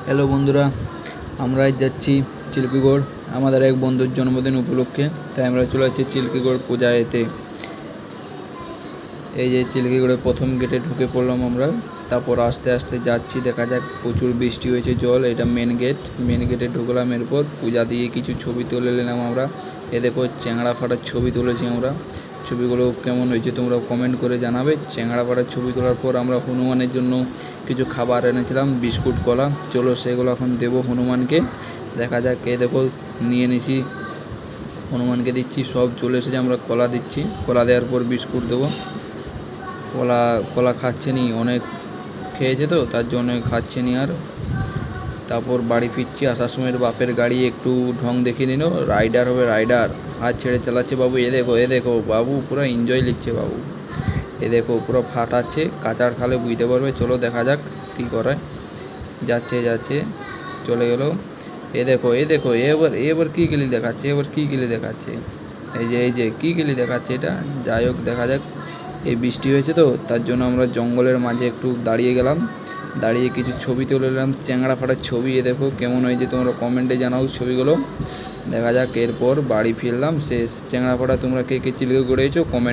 Hello বন্ধুরা, আমরা আজ যাচ্ছি চিল্কিগড় আমাদের এক বন্ধুর জন্মদিন উপলক্ষে। তাই আমরা চলে যাচ্ছি চিল্কিগড় পূজাতে। এই যে চিল্কিগড়ের প্রথম গেটে ঢুকে পড়লাম আমরা। তারপর আস্তে আস্তে যাচ্ছি, দেখা যাক। প্রচুর বৃষ্টি হয়েছে, জল। এটা মেন গেটে ঢুকলাম। এরপর পূজা দিয়ে কিছু ছবি তুলে নিলাম আমরা। এ দেখো, চ্যাংড়া ফাটার ছবি তুলেছি আমরা। ছবিগুলো কেমন হয়েছে তোমরা কমেন্ট করে জানাবে। চ্যাংড়া ফাটার ছবি তোলার পর আমরা হনুমানের জন্য কিছু খাবার এনেছিলাম, বিস্কুট, কলা। চলো সেগুলো এখন দেবো হনুমানকে। দেখা যাক। এ দেখো, নিয়ে নিছি, হনুমানকে দিচ্ছি। সব চলে এসেছে, আমরা কলা দিচ্ছি। কলা দেওয়ার পর বিস্কুট দেবো। কলা খাচ্ছে নি, অনেক খেয়েছে তো তার জন্য খাচ্ছে নি আর। তারপর বাড়ি ফিরছি। আসার সময় বাপের গাড়ি একটু ঢং দেখিয়ে নিল, রাইডার হবে, রাইডার। হাত ছেড়ে চালাচ্ছে বাবু। এ দেখো বাবু পুরো এনজয় নিচ্ছে বাবু। এ দেখো পুরো ফাটাচ্ছে, কাঁচার খালে বুঝতে পারবে। চলো দেখা যাক কী করে। যাচ্ছে চলে গেল। এ দেখো এবার কী গিলি দেখাচ্ছে। এই যে কী গিলি দেখাচ্ছে এটা। যাই হোক, দেখা যাক। এই বৃষ্টি হয়েছে তো তার জন্য আমরা জঙ্গলের মাঝে একটু দাঁড়িয়ে গেলাম। দাঁড়িয়ে কিছু ছবি তুলে নিলাম, চ্যাংড়া ফাটার ছবি। এ দেখো কেমন হয়েছে তোমরা কমেন্টে জানাও ছবিগুলো। দেখা যাক। এরপর বাড়ি ফিরলাম শেষ। চ্যাংড়া ফাটা তোমরা কে কে চিল্কি করেছো কমেন্ট